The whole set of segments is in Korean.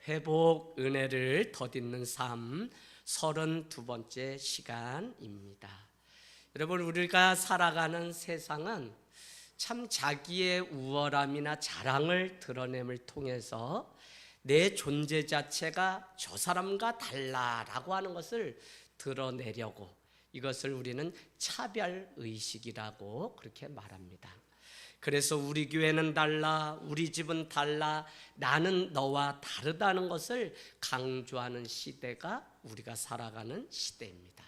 회복 은혜를 덧입는 삶 32번째 시간입니다. 여러분, 우리가 살아가는 세상은 참 자기의 우월함이나 자랑을 드러냄을 통해서 내 존재 자체가 저 사람과 달라라고 하는 것을 드러내려고, 이것을 우리는 차별의식이라고 그렇게 말합니다. 그래서 우리 교회는 달라, 우리 집은 달라, 나는 너와 다르다는 것을 강조하는 시대가 우리가 살아가는 시대입니다.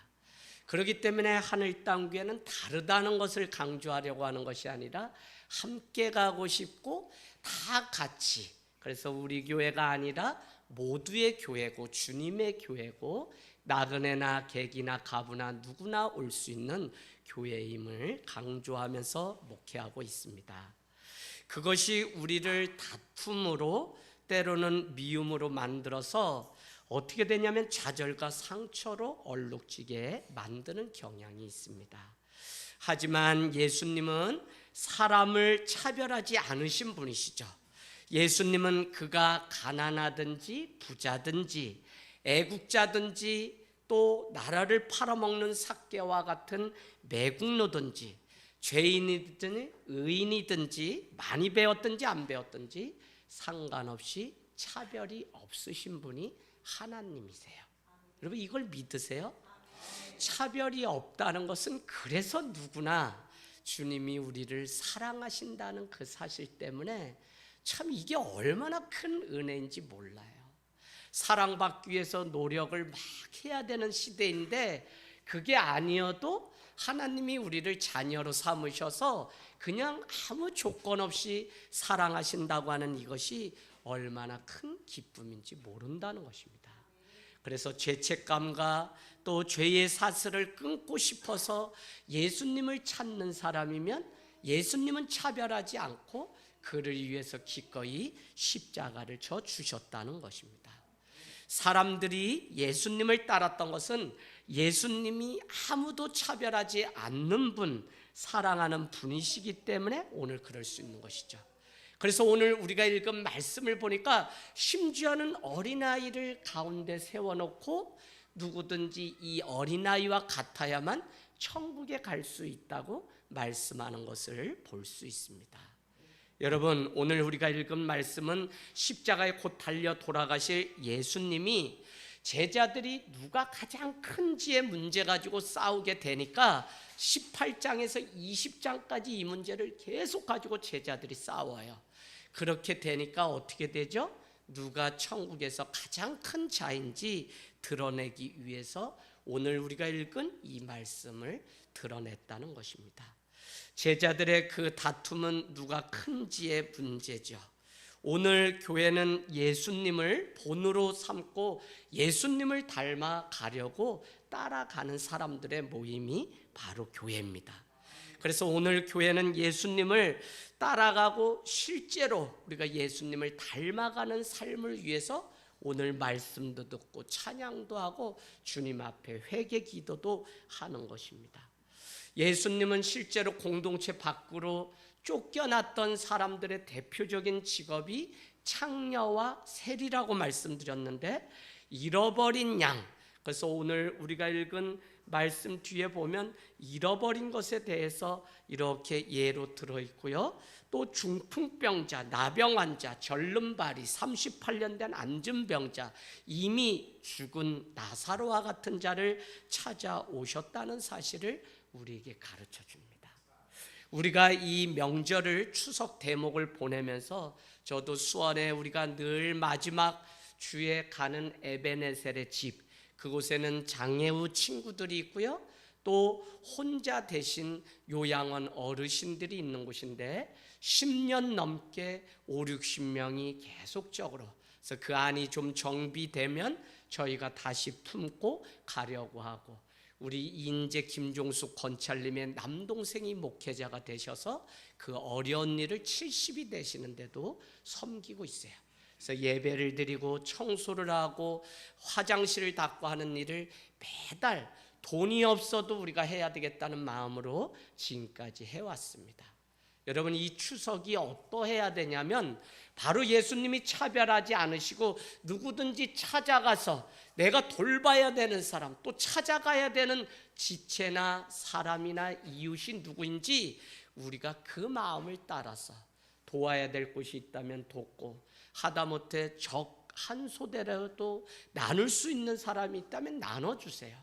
그렇기 때문에 하늘 땅 교회는 다르다는 것을 강조하려고 하는 것이 아니라 함께 가고 싶고 다 같이, 그래서 우리 교회가 아니라 모두의 교회고 주님의 교회고 나그네나 객이나 가부나 누구나 올 수 있는 교회임을 강조하면서 목회하고 있습니다. 그것이 우리를 다툼으로, 때로는 미움으로 만들어서 어떻게 되냐면 좌절과 상처로 얼룩지게 만드는 경향이 있습니다. 하지만 예수님은 사람을 차별하지 않으신 분이시죠. 예수님은 그가 가난하든지 부자든지 애국자든지 또 나라를 팔아먹는 삭개와 같은 매국노든지 죄인이든지 의인이든지 많이 배웠든지 안 배웠든지 상관없이 차별이 없으신 분이 하나님이세요. 여러분, 이걸 믿으세요? 차별이 없다는 것은 그래서 누구나 주님이 우리를 사랑하신다는 그 사실 때문에 참 이게 얼마나 큰 은혜인지 몰라요. 사랑받기 위해서 노력을 막 해야 되는 시대인데 그게 아니어도 하나님이 우리를 자녀로 삼으셔서 그냥 아무 조건 없이 사랑하신다고 하는 이것이 얼마나 큰 기쁨인지 모른다는 것입니다. 그래서 죄책감과 또 죄의 사슬을 끊고 싶어서 예수님을 찾는 사람이면 예수님은 차별하지 않고 그를 위해서 기꺼이 십자가를 져 주셨다는 것입니다. 사람들이 예수님을 따랐던 것은 예수님이 아무도 차별하지 않는 분, 사랑하는 분이시기 때문에 오늘 그럴 수 있는 것이죠. 그래서 오늘 우리가 읽은 말씀을 보니까 심지어는 어린아이를 가운데 세워놓고 누구든지 이 어린아이와 같아야만 천국에 갈 수 있다고 말씀하는 것을 볼 수 있습니다. 여러분, 오늘 우리가 읽은 말씀은 십자가에 곧 달려 돌아가실 예수님이 제자들이 누가 가장 큰지의 문제 가지고 싸우게 되니까 18장에서 20장까지 이 문제를 계속 가지고 제자들이 싸워요. 그렇게 되니까 어떻게 되죠? 누가 천국에서 가장 큰 자인지 드러내기 위해서 오늘 우리가 읽은 이 말씀을 드러냈다는 것입니다. 제자들의 그 다툼은 누가 큰지의 문제죠. 오늘 교회는 예수님을 본으로 삼고 예수님을 닮아 가려고 따라가는 사람들의 모임이 바로 교회입니다. 그래서 오늘 교회는 예수님을 따라가고 실제로 우리가 예수님을 닮아가는 삶을 위해서 오늘 말씀도 듣고 찬양도 하고 주님 앞에 회개 기도도 하는 것입니다. 예수님은 실제로 공동체 밖으로 쫓겨났던 사람들의 대표적인 직업이 창녀와 세리라고 말씀드렸는데, 잃어버린 양, 그래서 오늘 우리가 읽은 말씀 뒤에 보면 잃어버린 것에 대해서 이렇게 예로 들어있고요. 또 중풍병자, 나병 환자, 절름발이, 38년 된 안진병자, 이미 죽은 나사로와 같은 자를 찾아오셨다는 사실을 우리에게 가르쳐 줍니다. 우리가 이 명절을 추석 대목을 보내면서 저도 수원에 우리가 늘 마지막 주에 가는 에베네셀의 집, 그곳에는 장애우 친구들이 있고요. 또 혼자 되신 요양원 어르신들이 있는 곳인데 10년 넘게 5, 60명이 계속적으로, 그래서 그 안이 좀 정비되면 저희가 다시 품고 가려고 하고, 우리 인제 김종숙 권찰님의 남동생이 목회자가 되셔서 그 어려운 일을 70이 되시는데도 섬기고 있어요. 그래서 예배를 드리고 청소를 하고 화장실을 닦고 하는 일을 매달 돈이 없어도 우리가 해야 되겠다는 마음으로 지금까지 해왔습니다. 여러분, 이 추석이 어떠해야 되냐면 바로 예수님이 차별하지 않으시고 누구든지 찾아가서 내가 돌봐야 되는 사람, 또 찾아가야 되는 지체나 사람이나 이웃이 누구인지 우리가 그 마음을 따라서 도와야 될 곳이 있다면 돕고, 하다못해 적 한 소대라도 나눌 수 있는 사람이 있다면 나눠주세요.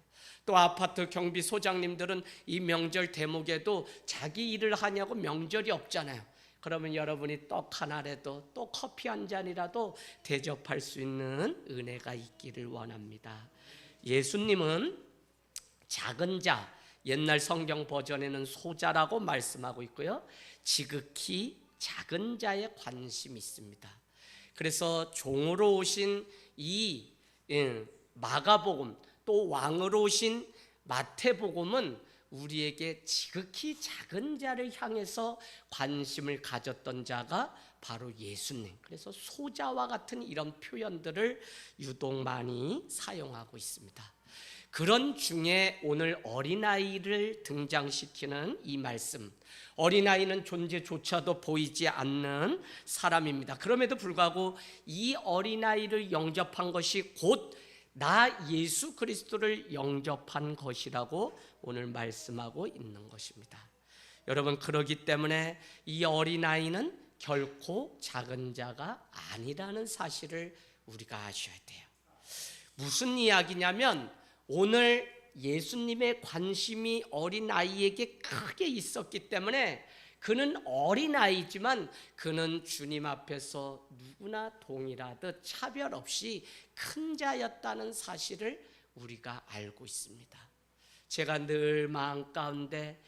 또 아파트 경비 소장님들은 이 명절 대목에도 자기 일을 하냐고 명절이 없잖아요. 그러면 여러분이 떡 하나라도 또 커피 한 잔이라도 대접할 수 있는 은혜가 있기를 원합니다. 예수님은 작은 자, 옛날 성경 버전에는 소자라고 말씀하고 있고요, 지극히 작은 자에 관심이 있습니다. 그래서 종으로 오신 이 마가복음, 또 왕으로 오신 마태복음은 우리에게 지극히 작은 자를 향해서 관심을 가졌던 자가 바로 예수님. 그래서 소자와 같은 이런 표현들을 유독 많이 사용하고 있습니다. 그런 중에 오늘 어린아이를 등장시키는 이 말씀, 어린아이는 존재조차도 보이지 않는 사람입니다. 그럼에도 불구하고 이 어린아이를 영접한 것이 곧 나 예수 그리스도를 영접한 것이라고 오늘 말씀하고 있는 것입니다. 여러분, 그러기 때문에 이 어린아이는 결코 작은 자가 아니라는 사실을 우리가 아셔야 돼요. 무슨 이야기냐면 오늘 예수님의 관심이 어린아이에게 크게 있었기 때문에 그는 어린아이지만 그는 주님 앞에서 누구나 동일하듯 차별 없이 큰 자였다는 사실을 우리가 알고 있습니다. 제가 늘 마음 가운데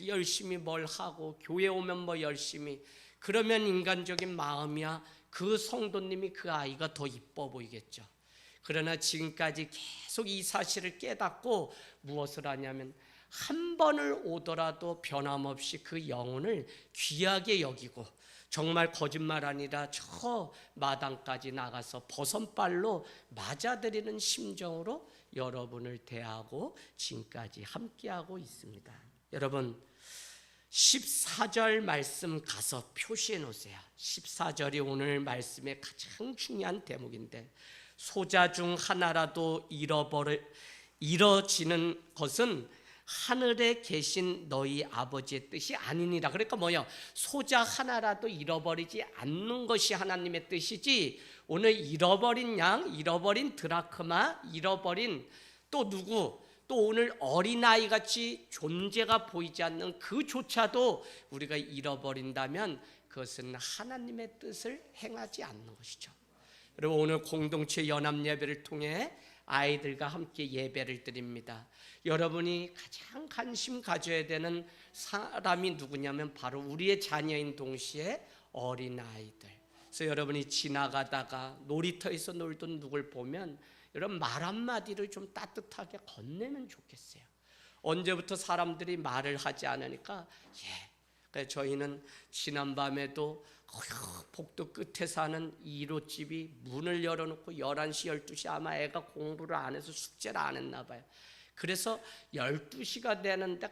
열심히 뭘 하고 교회 오면 뭐 열심히, 그러면 인간적인 마음이야 그 성도님이 그 아이가 더 이뻐 보이겠죠. 그러나 지금까지 계속 이 사실을 깨닫고 무엇을 하냐면 한 번을 오더라도 변함없이 그 영혼을 귀하게 여기고, 정말 거짓말 아니라 저 마당까지 나가서 버선발로 맞아들이는 심정으로 여러분을 대하고 지금까지 함께하고 있습니다. 여러분, 14절 말씀 가서 표시해 놓으세요. 14절이 오늘 말씀의 가장 중요한 대목인데, 소자 중 하나라도 잃어지는 것은 하늘에 계신 너희 아버지의 뜻이 아니니라. 그러니까 뭐요? 소자 하나라도 잃어버리지 않는 것이 하나님의 뜻이지, 오늘 잃어버린 양, 잃어버린 드라크마, 잃어버린 또 누구, 또 오늘 어린아이 같이 존재가 보이지 않는 그조차도 우리가 잃어버린다면 그것은 하나님의 뜻을 행하지 않는 것이죠. 그리고 오늘 공동체 연합 예배를 통해 아이들과 함께 예배를 드립니다. 여러분이 가장 관심 가져야 되는 사람이 누구냐면 바로 우리의 자녀인 동시에 어린아이들. 그래서 여러분이 지나가다가 놀이터에서 놀던 누굴 보면 여러분 말 한마디를 좀 따뜻하게 건네면 좋겠어요. 언제부터 사람들이 말을 하지 않으니까 그래서 저희는 지난밤에도 복도 끝에 사는 1호집이 문을 열어놓고 11시, 12시 아마 애가 공부를 안 해서 숙제를 안 했나 봐요. 그래서 12시가 되는데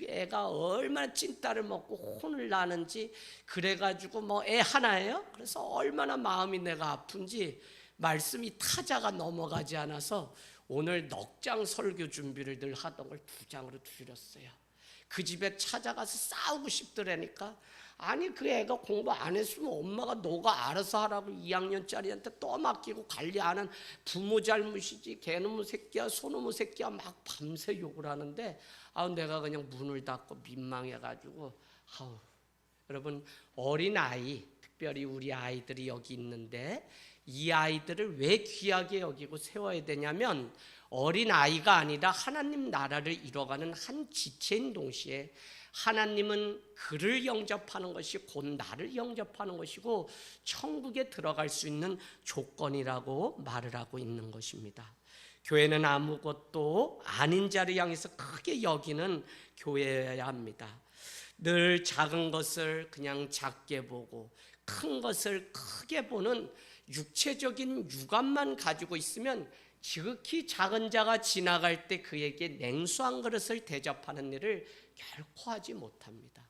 애가 얼마나 찐따를 먹고 혼을 나는지, 그래가지고 뭐 애 하나예요? 그래서 얼마나 마음이 내가 아픈지 말씀이 타자가 넘어가지 않아서 오늘 넉장 설교 준비를 늘 하던 걸 2장으로 줄였어요. 그 집에 찾아가서 싸우고 싶더라니까. 아니 그 애가 공부 안 했으면 엄마가 너가 알아서 하라고 2학년짜리한테 떠맡기고 관리 안 한 부모 잘못이지, 개놈의 새끼야 소놈의 새끼야 막 밤새 욕을 하는데 내가 그냥 문을 닫고 민망해가지고 여러분, 어린아이, 특별히 우리 아이들이 여기 있는데 이 아이들을 왜 귀하게 여기고 세워야 되냐면 어린아이가 아니라 하나님 나라를 이뤄가는 한 지체인 동시에 하나님은 그를 영접하는 것이 곧 나를 영접하는 것이고 천국에 들어갈 수 있는 조건이라고 말을 하고 있는 것입니다. 교회는 아무것도 아닌 자를 향해서 크게 여기는 교회여야 합니다. 늘 작은 것을 그냥 작게 보고 큰 것을 크게 보는 육체적인 유감만 가지고 있으면 지극히 작은 자가 지나갈 때 그에게 냉수한 그릇을 대접하는 일을 결코 하지 못합니다.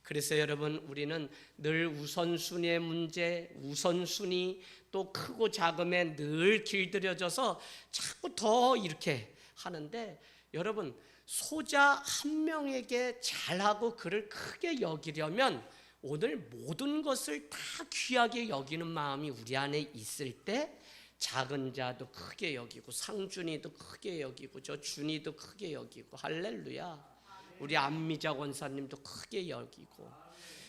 그래서 여러분, 우리는 늘 우선순위의 문제, 우선순위, 또 크고 작음에 늘 길들여져서 자꾸 더 이렇게 하는데, 여러분, 소자 한 명에게 잘하고 그를 크게 여기려면 오늘 모든 것을 다 귀하게 여기는 마음이 우리 안에 있을 때 작은 자도 크게 여기고, 상준이도 크게 여기고, 저 준이도 크게 여기고, 할렐루야. 우리 안미자 권사님도 크게 여기고,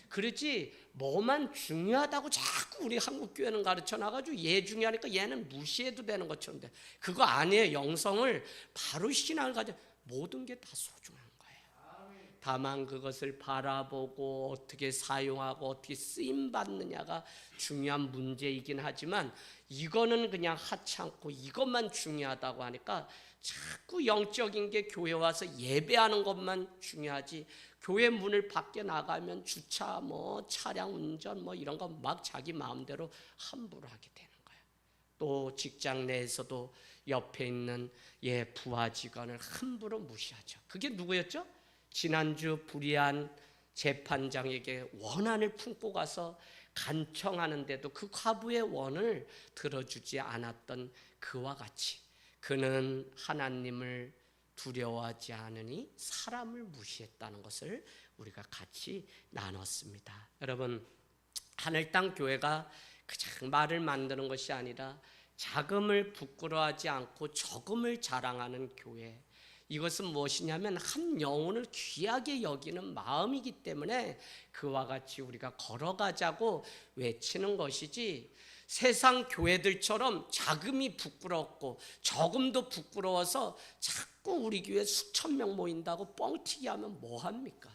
그렇지 뭐만 중요하다고 자꾸 우리 한국교회는 가르쳐 놔가지고 얘 중요하니까 얘는 무시해도 되는 것처럼 돼. 그거 아니에요. 영성을 바로 신앙을 가져, 모든 게 다 소중한 거예요. 다만 그것을 바라보고 어떻게 사용하고 어떻게 쓰임 받느냐가 중요한 문제이긴 하지만, 이거는 그냥 하찮고 이것만 중요하다고 하니까 자꾸 영적인 게 교회 와서 예배하는 것만 중요하지, 교회 문을 밖에 나가면 주차, 차량 운전 이런 거 막 자기 마음대로 함부로 하게 되는 거예요. 또 직장 내에서도 옆에 있는 부하 직원을 함부로 무시하죠. 그게 누구였죠? 지난주 불의한 재판장에게 원한을 품고 가서 간청하는데도 그 과부의 원을 들어주지 않았던 그와 같이, 그는 하나님을 두려워하지 않으니 사람을 무시했다는 것을 우리가 같이 나눴습니다. 여러분, 하늘 땅 교회가 그냥 말을 만드는 것이 아니라 작음을 부끄러워하지 않고 적음을 자랑하는 교회, 이것은 무엇이냐면 한 영혼을 귀하게 여기는 마음이기 때문에 그와 같이 우리가 걸어가자고 외치는 것이지, 세상 교회들처럼 자금이 부끄럽고 적음도 부끄러워서 자꾸 우리 교회 수천 명 모인다고 뻥튀기 하면 뭐합니까?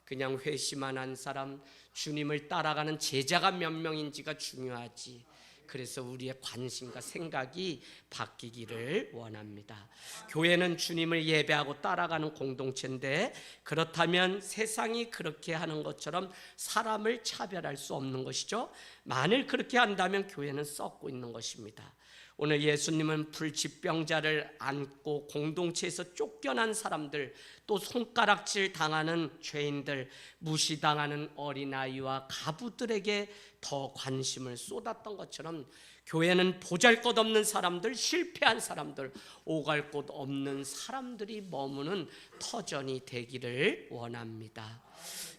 그냥 회심만 한 사람, 주님을 따라가는 제자가 몇 명인지가 중요하지. 그래서 우리의 관심과 생각이 바뀌기를 원합니다. 교회는 주님을 예배하고 따라가는 공동체인데, 그렇다면 세상이 그렇게 하는 것처럼 사람을 차별할 수 없는 것이죠. 만일 그렇게 한다면 교회는 썩고 있는 것입니다. 오늘 예수님은 불치병자를 안고 공동체에서 쫓겨난 사람들, 또 손가락질 당하는 죄인들, 무시당하는 어린아이와 가부들에게 더 관심을 쏟았던 것처럼, 교회는 보잘것없는 사람들, 실패한 사람들, 오갈 곳 없는 사람들이 머무는 터전이 되기를 원합니다.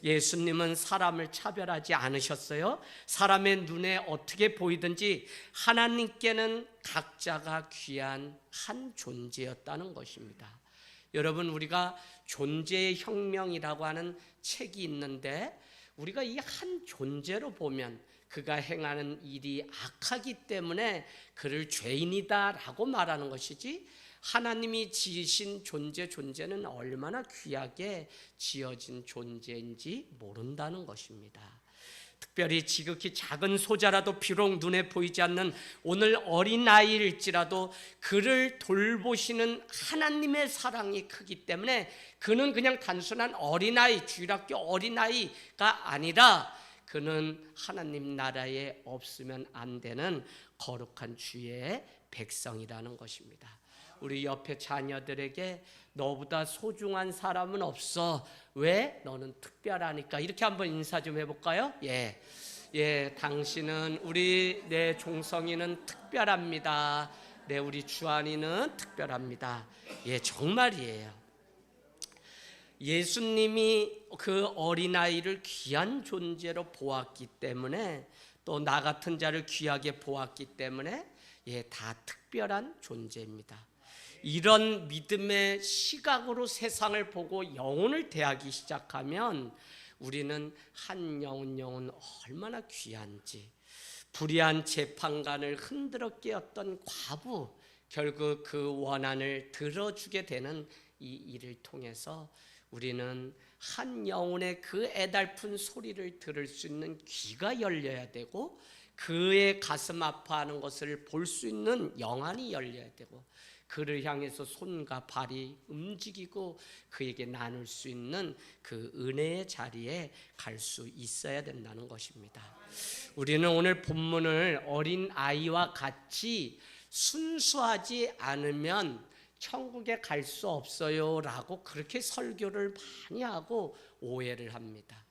예수님은 사람을 차별하지 않으셨어요. 사람의 눈에 어떻게 보이든지 하나님께는 각자가 귀한 한 존재였다는 것입니다. 여러분, 우리가 존재의 혁명이라고 하는 책이 있는데, 우리가 이 한 존재로 보면 그가 행하는 일이 악하기 때문에 그를 죄인이다라고 말하는 것이지, 하나님이 지으신 존재는 얼마나 귀하게 지어진 존재인지 모른다는 것입니다. 특별히 지극히 작은 소자라도 비록 눈에 보이지 않는 오늘 어린아이일지라도 그를 돌보시는 하나님의 사랑이 크기 때문에, 그는 그냥 단순한 어린아이, 주일학교 어린아이가 아니라 그는 하나님 나라에 없으면 안 되는 거룩한 주의 백성이라는 것입니다. 우리 옆에 자녀들에게 너보다 소중한 사람은 없어, 왜? 너는 특별하니까. 이렇게 한번 인사 좀 해볼까요? 당신은, 내 종성이는 특별합니다. 우리 주한이는 특별합니다. 정말이에요. 예수님이 그 어린아이를 귀한 존재로 보았기 때문에, 또 나 같은 자를 귀하게 보았기 때문에 다 특별한 존재입니다. 이런 믿음의 시각으로 세상을 보고 영혼을 대하기 시작하면 우리는 한 영혼 얼마나 귀한지, 불의한 재판관을 흔들어 깨었던 과부, 결국 그 원한을 들어주게 되는 이 일을 통해서 우리는 한 영혼의 그 애달픈 소리를 들을 수 있는 귀가 열려야 되고, 그의 가슴 아파하는 것을 볼 수 있는 영안이 열려야 되고, 그를 향해서 손과 발이 움직이고 그에게 나눌 수 있는 그 은혜의 자리에 갈 수 있어야 된다는 것입니다. 우리는 오늘 본문을 어린아이와 같이 순수하지 않으면 천국에 갈 수 없어요 라고 그렇게 설교를 많이 하고 오해를 합니다.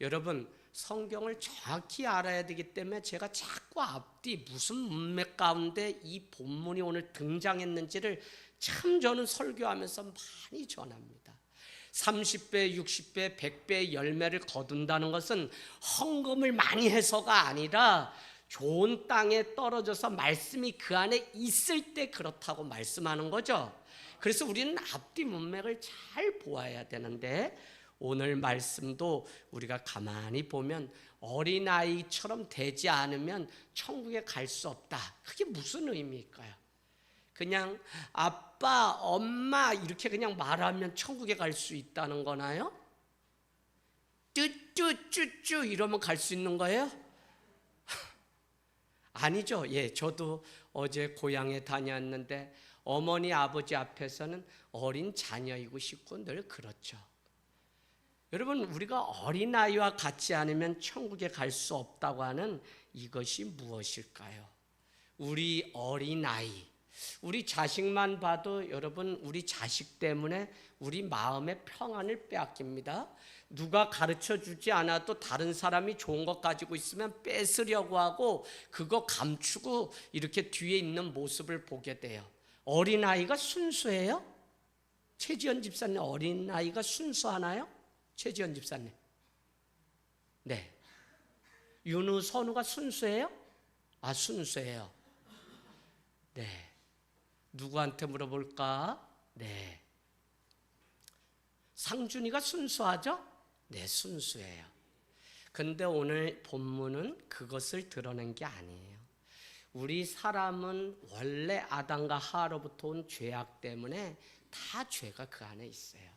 여러분, 성경을 정확히 알아야 되기 때문에 제가 자꾸 앞뒤 무슨 문맥 가운데 이 본문이 오늘 등장했는지를 참 저는 설교하면서 많이 전합니다. 30배, 60배, 100배의 열매를 거둔다는 것은 헌금을 많이 해서가 아니라 좋은 땅에 떨어져서 말씀이 그 안에 있을 때 그렇다고 말씀하는 거죠. 그래서 우리는 앞뒤 문맥을 잘 보아야 되는데, 오늘 말씀도 우리가 가만히 보면 어린아이처럼 되지 않으면 천국에 갈 수 없다. 그게 무슨 의미일까요? 그냥 아빠, 엄마 이렇게 그냥 말하면 천국에 갈 수 있다는 거나요? 쭈쭈쭈쭈 이러면 갈 수 있는 거예요? 아니죠. 예, 저도 어제 고향에 다녔는데 어머니 아버지 앞에서는 어린 자녀이고 싶고 늘 그렇죠. 여러분, 우리가 어린아이와 같지 않으면 천국에 갈 수 없다고 하는 이것이 무엇일까요? 우리 어린아이, 우리 자식만 봐도 여러분, 우리 자식 때문에 우리 마음의 평안을 빼앗깁니다. 누가 가르쳐 주지 않아도 다른 사람이 좋은 것 가지고 있으면 뺏으려고 하고 그거 감추고 이렇게 뒤에 있는 모습을 보게 돼요. 어린아이가 순수해요? 최지연 집사님, 어린아이가 순수하나요? 최지연 집사님. 네. 윤우, 선우가 순수해요? 아, 순수해요. 네. 누구한테 물어볼까? 네. 상준이가 순수하죠? 네, 순수해요. 근데 오늘 본문은 그것을 드러낸 게 아니에요. 우리 사람은 원래 아담과 하와로부터 온 죄악 때문에 다 죄가 그 안에 있어요.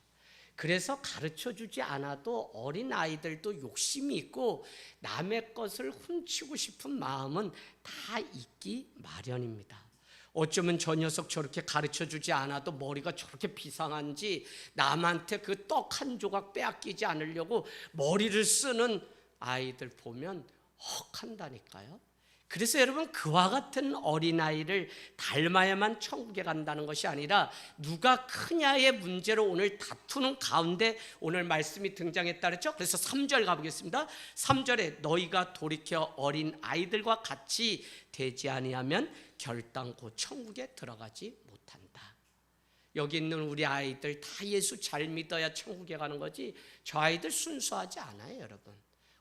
그래서 가르쳐주지 않아도 어린 아이들도 욕심이 있고 남의 것을 훔치고 싶은 마음은 다 있기 마련입니다. 어쩌면 저 녀석 저렇게 가르쳐주지 않아도 머리가 저렇게 비상한지 남한테 그 떡 한 조각 빼앗기지 않으려고 머리를 쓰는 아이들 보면 헉한다니까요. 그래서 여러분, 그와 같은 어린아이를 닮아야만 천국에 간다는 것이 아니라 누가 크냐의 문제로 오늘 다투는 가운데 오늘 말씀이 등장했다 그랬죠. 그래서 3절 가보겠습니다. 3절에 너희가 돌이켜 어린아이들과 같이 되지 아니하면 결단코 천국에 들어가지 못한다. 여기 있는 우리 아이들 다 예수 잘 믿어야 천국에 가는 거지, 저 아이들 순수하지 않아요. 여러분,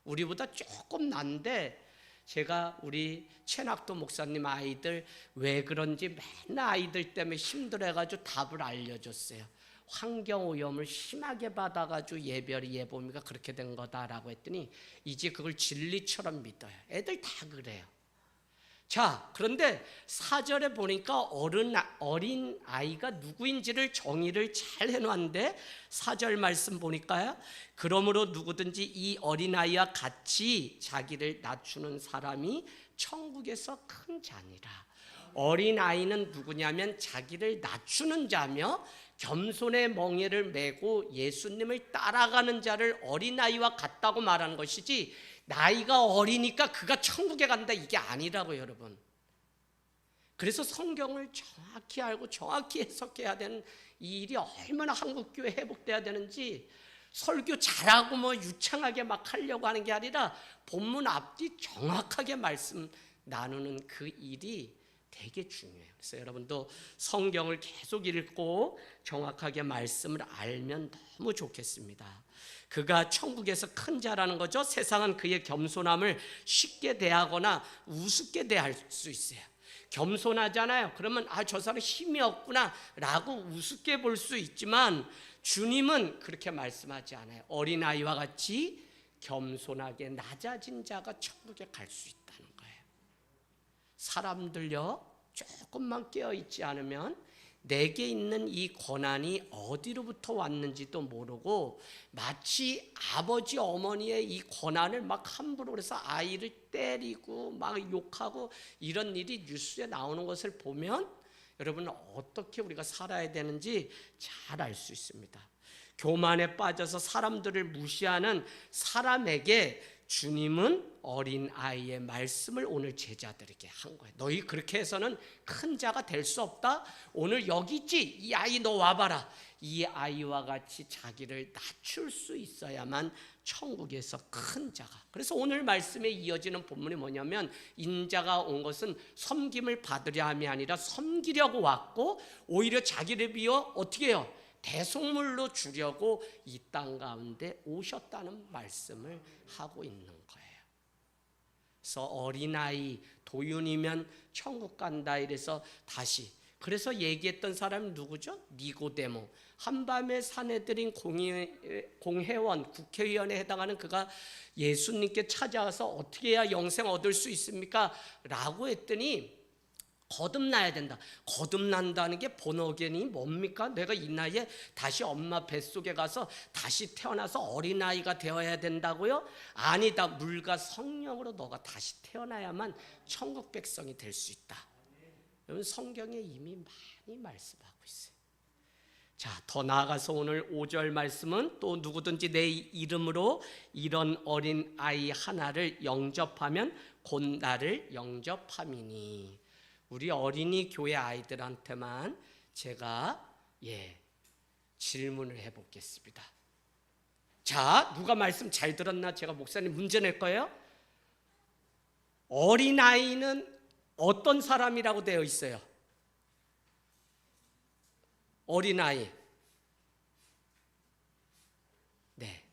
우리보다 조금 난데, 제가 우리 최낙도 목사님 아이들 왜 그런지 맨날 아이들 때문에 힘들어가지고 답을 알려줬어요. 환경오염을 심하게 받아가지고 예별이 예보미가 그렇게 된 거다라고 했더니 이제 그걸 진리처럼 믿어요. 애들 다 그래요. 자, 그런데 4절에 보니까 어린 아이가 누구인지를 정의를 잘 해놓았는데 4절 말씀 보니까요, 그러므로 누구든지 이 어린아이와 같이 자기를 낮추는 사람이 천국에서 큰 자니라. 어린아이는 누구냐면 자기를 낮추는 자며 겸손의 멍에를 메고 예수님을 따라가는 자를 어린아이와 같다고 말하는 것이지, 나이가 어리니까 그가 천국에 간다 이게 아니라고요. 여러분, 그래서 성경을 정확히 알고 정확히 해석해야 되는 이 일이 얼마나 한국교회 회복돼야 되는지, 설교 잘하고 뭐 유창하게 막 하려고 하는 게 아니라 본문 앞뒤 정확하게 말씀 나누는 그 일이 되게 중요해요. 그래서 여러분도 성경을 계속 읽고 정확하게 말씀을 알면 너무 좋겠습니다. 그가 천국에서 큰 자라는 거죠. 세상은 그의 겸손함을 쉽게 대하거나 우습게 대할 수 있어요. 겸손하잖아요. 그러면 저 사람 힘이 없구나 라고 우습게 볼 수 있지만, 주님은 그렇게 말씀하지 않아요. 어린아이와 같이 겸손하게 낮아진 자가 천국에 갈 수 있다는 거예요. 사람들요, 조금만 깨어있지 않으면 내게 있는 이 권한이 어디로부터 왔는지도 모르고 마치 아버지 어머니의 이 권한을 막 함부로 해서 아이를 때리고 막 욕하고 이런 일이 뉴스에 나오는 것을 보면 여러분, 어떻게 우리가 살아야 되는지 잘 알 수 있습니다. 교만에 빠져서 사람들을 무시하는 사람에게 주님은 어린아이의 말씀을 오늘 제자들에게 한 거예요. 너희 그렇게 해서는 큰 자가 될 수 없다. 오늘 여기 있지, 이 아이 너 와봐라. 이 아이와 같이 자기를 낮출 수 있어야만 천국에서 큰 자가. 그래서 오늘 말씀에 이어지는 본문이 뭐냐면 인자가 온 것은 섬김을 받으려 함이 아니라 섬기려고 왔고 오히려 자기를 비워 어떻게 해요? 대속물로 주려고 이 땅 가운데 오셨다는 말씀을 하고 있는 거예요. 그래서 어린아이 도윤이면 천국 간다 이래서 다시 그래서 얘기했던 사람이 누구죠? 니고데모. 한밤에 사내들인 공회원, 국회의원에 해당하는 그가 예수님께 찾아와서 어떻게 해야 영생 얻을 수 있습니까? 라고 했더니 거듭나야 된다. 거듭난다는 게 본어견이 뭡니까? 내가 이 나이에 다시 엄마 뱃속에 가서 다시 태어나서 어린아이가 되어야 된다고요? 아니다. 물과 성령으로 너가 다시 태어나야만 천국 백성이 될 수 있다. 여러분 성경에 이미 많이 말씀하고 있어요. 자, 더 나아가서 오늘 5절 말씀은 또 누구든지 내 이름으로 이런 어린 아이 하나를 영접하면 곧 나를 영접함이니. 우리 어린이 교회 아이들한테만 제가 질문을 해보겠습니다. 자, 누가 말씀 잘 들었나? 제가 목사님 문제 낼 거예요. 어린아이는 어떤 사람이라고 되어 있어요? 어린아이. 네.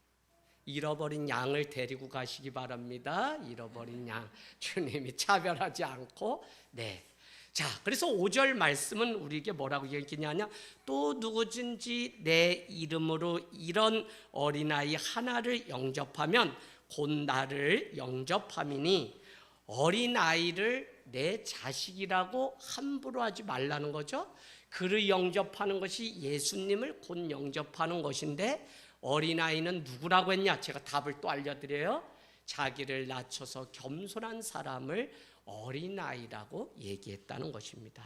잃어버린 양을 데리고 가시기 바랍니다. 잃어버린 양. 주님이 차별하지 않고. 네. 자, 그래서 5절 말씀은 우리에게 뭐라고 얘기하냐? 또 누구든지 내 이름으로 이런 어린아이 하나를 영접하면 곧 나를 영접함이니. 어린아이를 내 자식이라고 함부로 하지 말라는 거죠. 그를 영접하는 것이 예수님을 곧 영접하는 것인데 어린아이는 누구라고 했냐? 제가 답을 또 알려드려요. 자기를 낮춰서 겸손한 사람을 어린아이라고 얘기했다는 것입니다.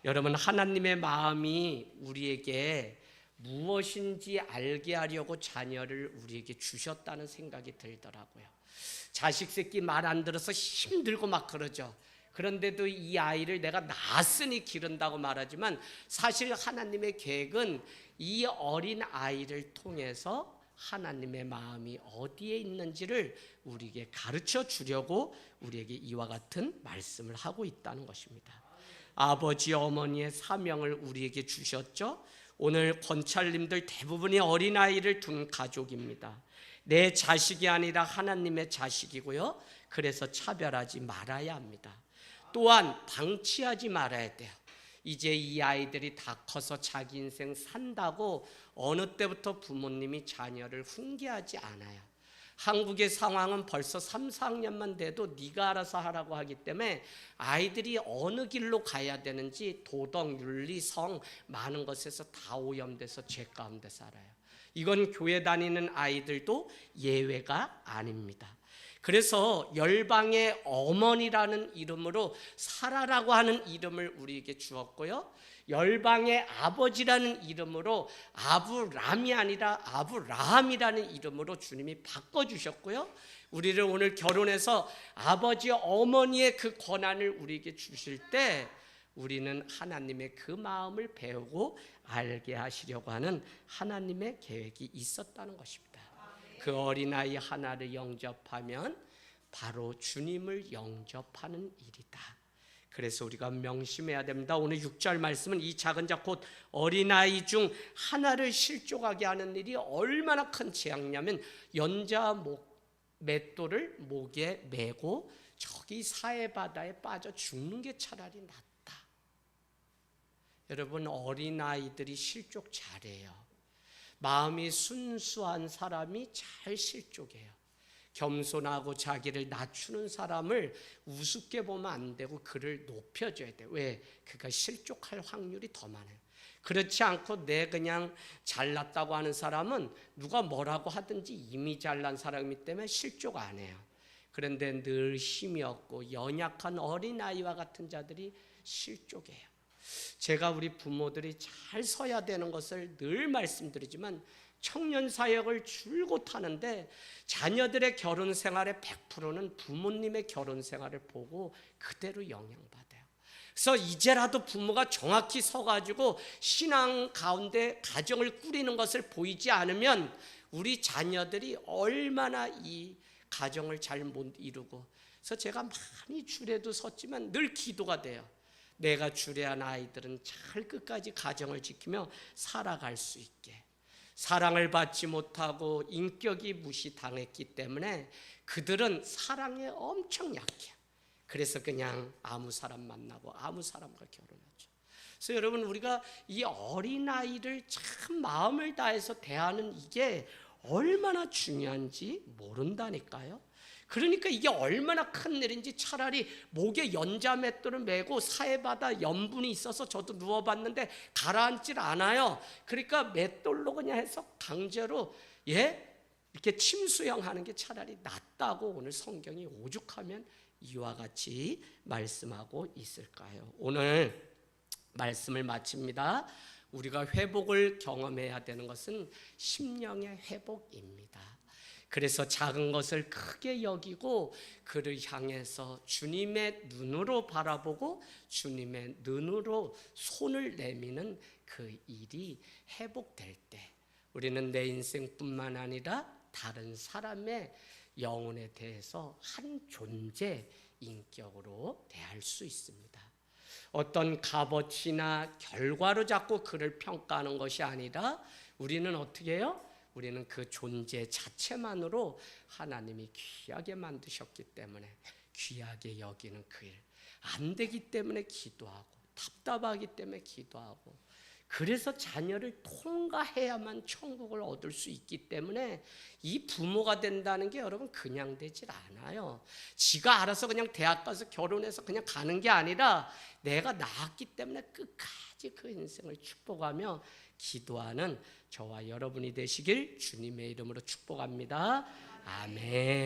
여러분 하나님의 마음이 우리에게 무엇인지 알게 하려고 자녀를 우리에게 주셨다는 생각이 들더라고요. 자식 새끼 말 안 들어서 힘들고 막 그러죠. 그런데도 이 아이를 내가 낳았으니 기른다고 말하지만 사실 하나님의 계획은 이 어린 아이를 통해서 하나님의 마음이 어디에 있는지를 우리에게 가르쳐 주려고 우리에게 이와 같은 말씀을 하고 있다는 것입니다. 아버지 어머니의 사명을 우리에게 주셨죠. 오늘 권찰님들 대부분이 어린아이를 둔 가족입니다. 내 자식이 아니라 하나님의 자식이고요. 그래서 차별하지 말아야 합니다. 또한 방치하지 말아야 돼요. 이제 이 아이들이 다 커서 자기 인생 산다고 어느 때부터 부모님이 자녀를 훈계하지 않아요. 한국의 상황은 벌써 3, 4학년만 돼도 네가 알아서 하라고 하기 때문에 아이들이 어느 길로 가야 되는지 도덕, 윤리, 성 많은 것에서 다 오염돼서 죄 가운데 살아요. 이건 교회 다니는 아이들도 예외가 아닙니다. 그래서 열방의 어머니라는 이름으로 사라라고 하는 이름을 우리에게 주었고요. 열방의 아버지라는 이름으로 아브람이 아니라 아브라함이라는 이름으로 주님이 바꿔주셨고요. 우리를 오늘 결혼해서 아버지 어머니의 그 권한을 우리에게 주실 때 우리는 하나님의 그 마음을 배우고 알게 하시려고 하는 하나님의 계획이 있었다는 것입니다. 그 어린아이 하나를 영접하면 바로 주님을 영접하는 일이다. 그래서 우리가 명심해야 됩니다. 오늘 6절 말씀은 이 작은 자 곧 어린아이 중 하나를 실족하게 하는 일이 얼마나 큰 재앙이냐면 연자 맷돌을 목에 메고 저기 사해바다에 빠져 죽는 게 차라리 낫다. 여러분 어린아이들이 실족 잘해요. 마음이 순수한 사람이 잘 실족해요. 겸손하고 자기를 낮추는 사람을 우습게 보면 안 되고 그를 높여줘야 돼요. 왜? 그가 실족할 확률이 더 많아요. 그렇지 않고 내 그냥 잘났다고 하는 사람은 누가 뭐라고 하든지 이미 잘난 사람이기 때문에 실족 안 해요. 그런데 늘 힘이 없고 연약한 어린아이와 같은 자들이 실족해요. 제가 우리 부모들이 잘 서야 되는 것을 늘 말씀드리지만 청년 사역을 줄곧 하는데 자녀들의 결혼 생활의 100%는 부모님의 결혼 생활을 보고 그대로 영향받아요. 그래서 이제라도 부모가 정확히 서가지고 신앙 가운데 가정을 꾸리는 것을 보이지 않으면 우리 자녀들이 얼마나 이 가정을 잘 못 이루고. 그래서 제가 많이 줄에도 섰지만 늘 기도가 돼요. 내가 주례한 아이들은 잘 끝까지 가정을 지키며 살아갈 수 있게. 사랑을 받지 못하고 인격이 무시당했기 때문에 그들은 사랑에 엄청 약해요. 그래서 그냥 아무 사람 만나고 아무 사람과 결혼하죠. 그래서 여러분, 우리가 이 어린아이를 참 마음을 다해서 대하는 이게 얼마나 중요한지 모른다니까요. 그러니까 이게 얼마나 큰 일인지 차라리 목에 연자맷돌을 메고 사해바다 염분이 있어서 저도 누워봤는데 가라앉질 않아요. 그러니까 맷돌로 그냥 해서 강제로 이렇게 침수형하는 게 차라리 낫다고 오늘 성경이 오죽하면 이와 같이 말씀하고 있을까요? 오늘 말씀을 마칩니다. 우리가 회복을 경험해야 되는 것은 심령의 회복입니다. 그래서 작은 것을 크게 여기고 그를 향해서 주님의 눈으로 바라보고 주님의 눈으로 손을 내미는 그 일이 회복될 때 우리는 내 인생뿐만 아니라 다른 사람의 영혼에 대해서 한 존재 인격으로 대할 수 있습니다. 어떤 값어치나 결과로 자꾸 그를 평가하는 것이 아니라 우리는 어떻게 해요? 우리는 그 존재 자체만으로 하나님이 귀하게 만드셨기 때문에 귀하게 여기는 그 일, 안 되기 때문에 기도하고 답답하기 때문에 기도하고, 그래서 자녀를 통과해야만 천국을 얻을 수 있기 때문에 이 부모가 된다는 게 여러분 그냥 되질 않아요. 지가 알아서 그냥 대학 가서 결혼해서 그냥 가는 게 아니라 내가 낳았기 때문에 끝까지 그 인생을 축복하며 기도하는 저와 여러분이 되시길 주님의 이름으로 축복합니다. 아멘.